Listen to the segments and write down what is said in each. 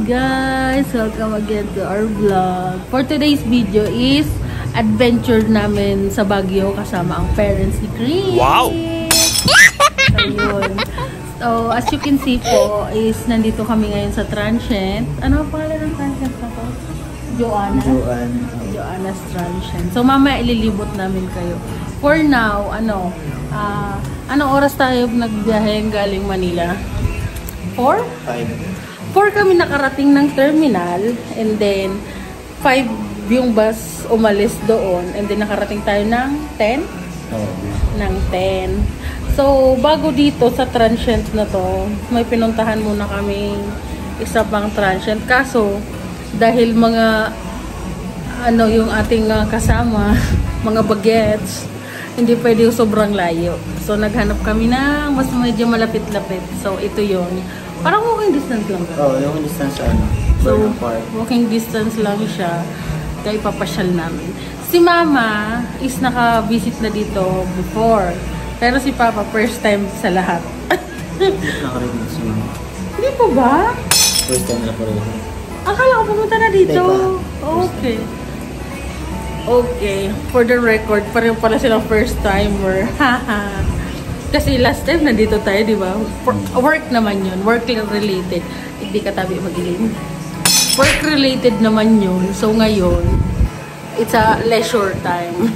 guys! Welcome again to our vlog. For today's video is adventure namin sa Baguio kasama ang parents ni Chris. Wow! So yun. So as you can see po is nandito kami ngayon sa transient. Ano ang pangalan ng transient na po? Joanna's transient. So mamaya ililibot namin kayo. For now, anong oras tayo nagbiyahe galing Manila? 4 kami nakarating ng terminal, and then 5 yung bus umalis doon, and then nakarating tayo ng 10? Ng 10. So, bago dito sa transient na to, may pinuntahan muna kami isa pang transient. Kaso, dahil mga yung ating kasama, mga bagets, hindi pwede sobrang layo. So, naghanap kami ng mas medyo malapit-lapit. So, ito yon. Parang walking distance lang. Walking distance So, walking distance lang siya. Kaya ipapasyal namin. Si Mama is naka-visit na dito before. Pero si Papa, first time sa lahat. Nakarinig si Mama. Hindi po ba? First time na po rin. Akala ko pumunta na dito. Okay. Okay. For the record, pareho pala silang first timer. Haha. Kasi last time nandito tayo, di ba? Work naman yun. Work related. Hindi ka tabi mag-ilim. Work related naman yun. So ngayon, it's a leisure time.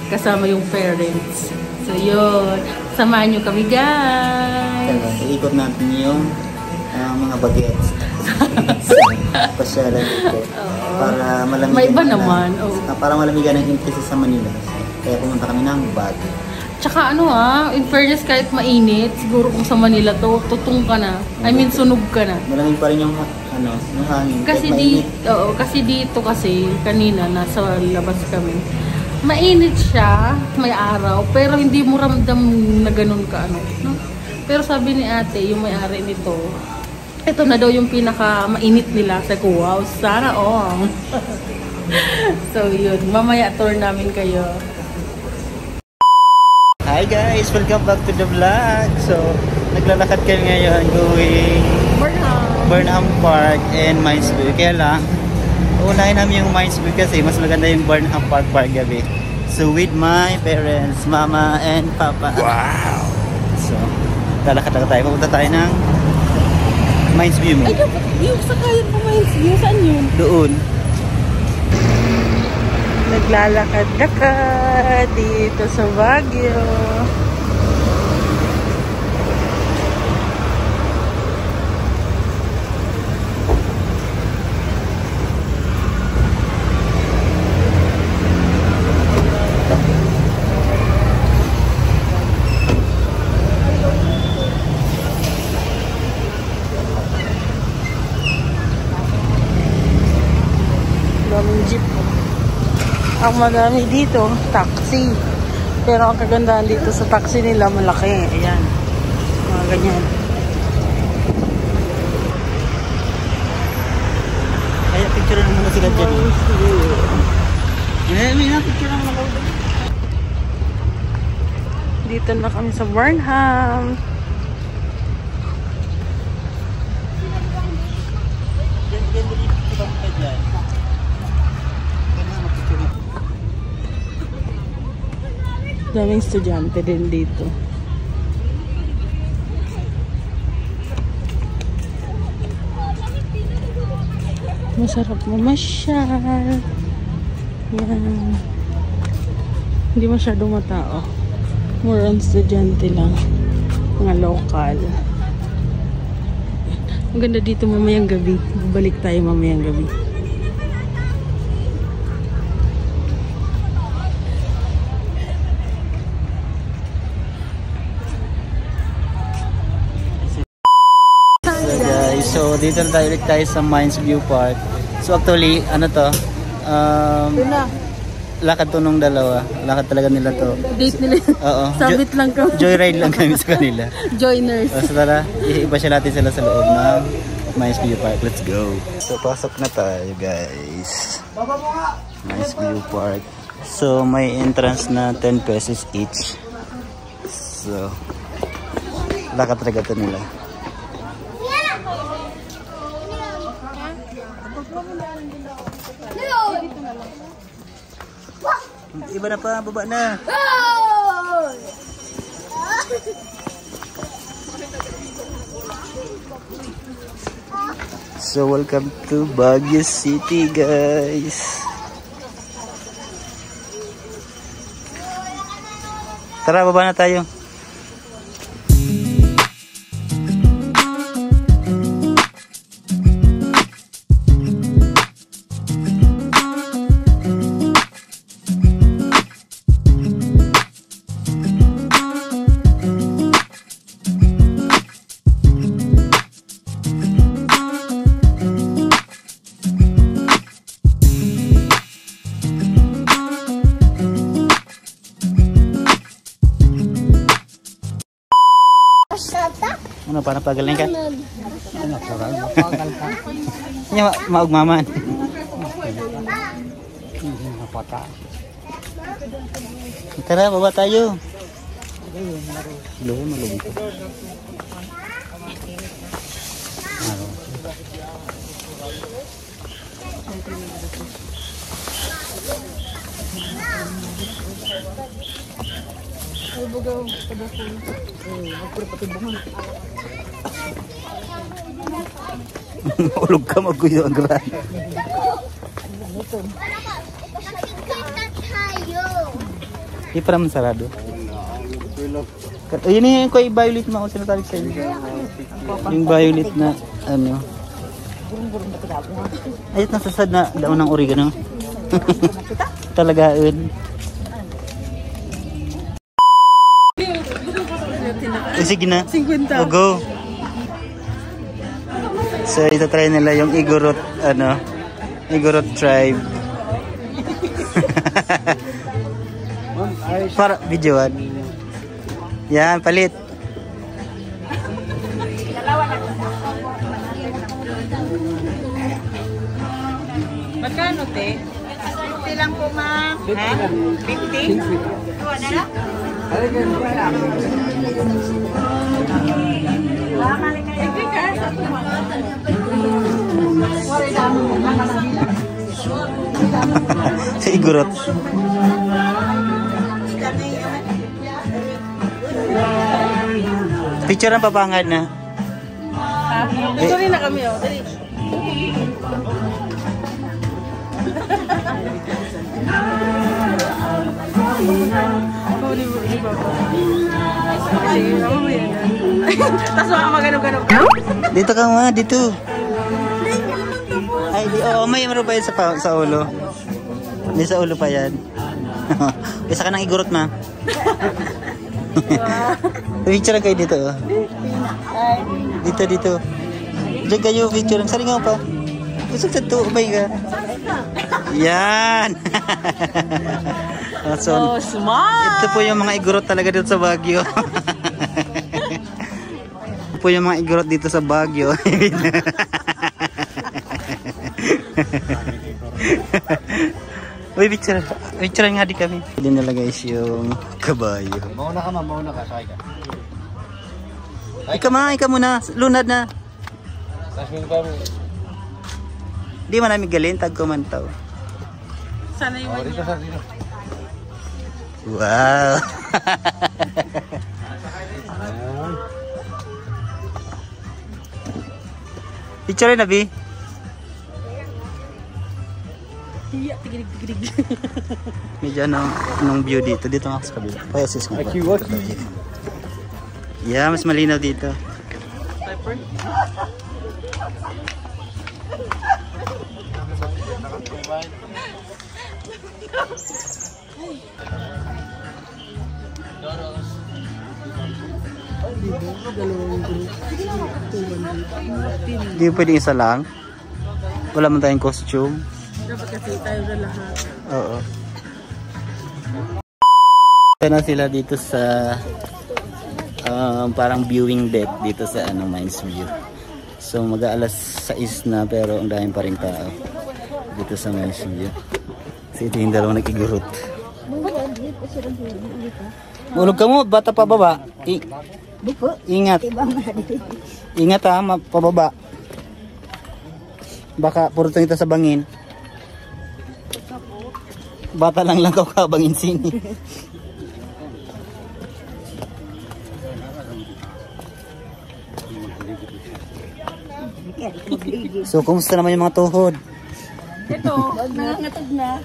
Kasama yung parents. So yun. Samahan nyo kami, guys. Iikot natin yung mga bagets. Pasyalan ito. Para malamigan. May iba naman. Para malamigan ang interest sa Manila. Kaya pumunta kami ng Baguio. Tsaka in fairness, kahit mainit, siguro kung sa Manila to, tutong ka na. I mean, sunog ka na. Malamig pa rin yung hangin. Kasi dito kanina nasa labas kami. Mainit siya, may araw, pero hindi mo ramdam na ganun ka no? Pero sabi ni ate, yung may-ari nito, ito na daw yung pinaka mainit nila. Sabi ko, wow, sana So yun, mamaya tour namin kayo. Hi guys! Welcome back to the vlog! So, naglalakad kami ngayon going Burnham Park and Mindsview. Kaya lang, unahin namin yung Mindsview kasi mas maganda yung Burnham Park gabi. So, with my parents, Mama and Papa. Wow! So, lalakad tayo. Pupunta tayo ng Mindsview mo. Ay, dapat yung sakayan po Mindsview. Saan yun? Doon. Naglalakad-lakad dito sa Baguio. Daming jeep. Ang madami dito, taxi. Pero ang kagandahan dito sa taxi nila, malaki. Ayan. Mga ganyan. Kaya picture naman na sila dyan. May picture naman ako. Dito na kami sa Burnham. Daming estudyante din dito. Masarap mamasyal. Yan. Hindi masyadong matao. More on estudyante lang. Mga local. Ang ganda dito mamayang gabi. Balik tayo mamayang gabi. So, dito na tayo sa Mindsview Park. So, actually, lakad to nung dalawa. Lakad talaga nila to. Date nila. Oo. Sabit lang kami. Joyride lang kami sa kanila. Joiners. So, tara, iiba siya natin sila sa loob ng Mindsview Park. Let's go. So, pasok na tayo, guys. Mindsview Park. So, may entrance na 10 pesos each. So, lakad talaga to nila. Iba na pa, baba na. So welcome to Baguio City, guys. Tara, baba na tayo. Ano para pagaling ka? Ano para mapagal ka? Nya maugmaman. Tara, baba tayo. Belum malum. Ulog ka magkuyo ang gran. Di pa naman sarado. Ini yung kay violet mo ako sinatarik sa inyo. Yung violet na ano. Ayot na sasad na daon ng oregano. Talaga yun. Sige na. 50. O go. So ito try nila yung Igorot ano, Igorot tribe. Para videoan. Yan, palit. Magkano, te? 50 lang po, ma'am. 50? Sa Igorot. Picture ang papangad na. Ito rin na kami, oh. Dali. Tapos baka magano-gano ka. Dito ka nga, dito. Ay, may meron pa yan sa ulo. May sa ulo pa yan. Isa ka ng Igorot, ma. Picture kayo dito, oh. Dito. Diyan kayo, picture. Saringaw pa. Gusto ka ito, umay ka. Yan. So smart. Ito po yung mga Igorot talaga dito sa Baguio. Ito po yung mga Igorot dito sa Baguio. Uy, picture nga di kami. Hindi nila guys yung kabayo. Mauna ka, mauna ka, sakay ka. Ika muna, lunad na. Sasmin ka mo. Di man namin galin, tag kumantaw. Sana yung Dito, sir, dito. Wow. Picture na, Bi. Iya, tigirig. Medyo anong view dito. Dito nga ako sa kabila. Kaya sis nga ba? Yeah, mas malinaw dito. Hindi pwedeng isa lang. Wala man tayong costume. Dapat kasi tayo na lahat. Oo. Ito na sila dito sa parang viewing deck dito sa Mines View. So mag-aalas 6 na pero ang daming pa rin tao dito sa Mines View. Kasi ito yung dalawang nag-Igorot. Ulog ka mo, bata pa baba. Ingat. Ingat ha, pababa. Baka puro kita sa bangin. Bata lang lang kabang insini. So, kumusta naman yung mga tuhod? Ito, nangangatog na.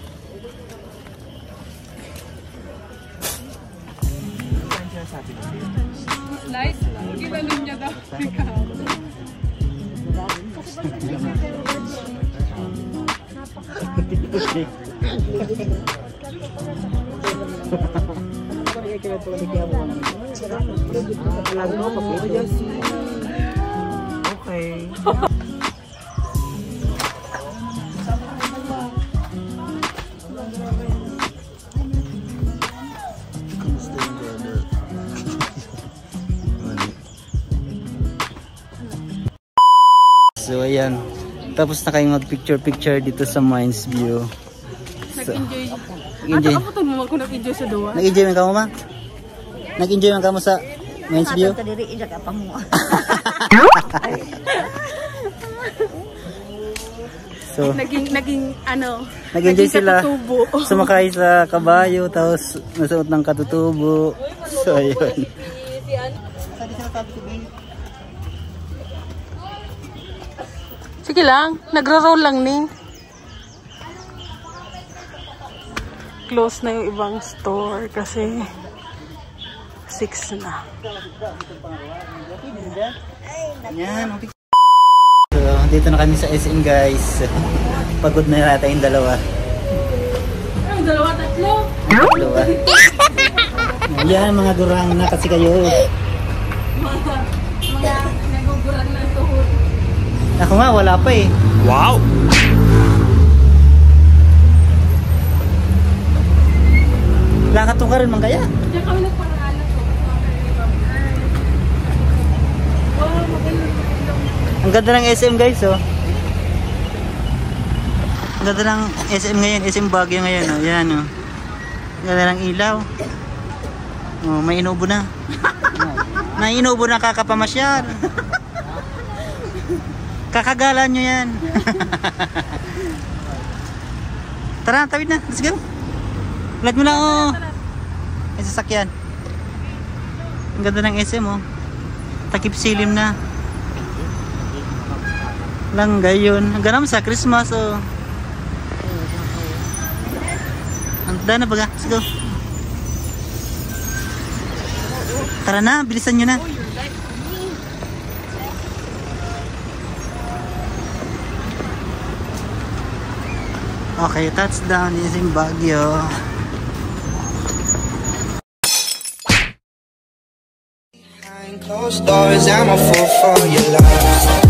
Nice. Gibalin niya daw. Okay. So ayan, tapos na kayong mag-picture dito sa Mines View. Nag-enjoy. Nag-enjoy. Ato ako mo kung nag-enjoy sa duwa. Nag-enjoy man ka mo ma? Nag-enjoy man ka mo sa Mines View? So, naging nag-enjoy sila katutubo. sumakay sa kabayo tapos nasuot ng katutubo. So ayun. Sige lang, nagra-roll lang ni. Close na yung ibang store kasi 6 na. Yan. So, dito na kami sa SM guys. Pagod na yata yung dalawa. Ay, dalawa, tatlo. Dalawa. Yan mga durang na kasi kayo. Mga naguguran na tuhod. Ako nga wala pa eh. Wow! Lakatong ka rin man kaya? Diyan kami nagparaalan ko. Wow, magandang. Ang ganda ng SM guys oh. Ang ganda ng SM ngayon, SM Baguio ngayon oh. Yan oh. Ang ganda ng ilaw. Oh, may inubo na. May inubo na kakapamasyal. Kakagalan nyo yan. Tara, tawid na. Let's go. Lag mo na oh. May sasakyan. Ang ganda ng SM oh. Takip silim na. Langgay yun. Ang ganam sa Christmas oh. Ang dana baga. Let's go. Tara na, bilisan nyo na. Okay, touchdown is in Baguio. Behind closed doors, I'm a fool for your love.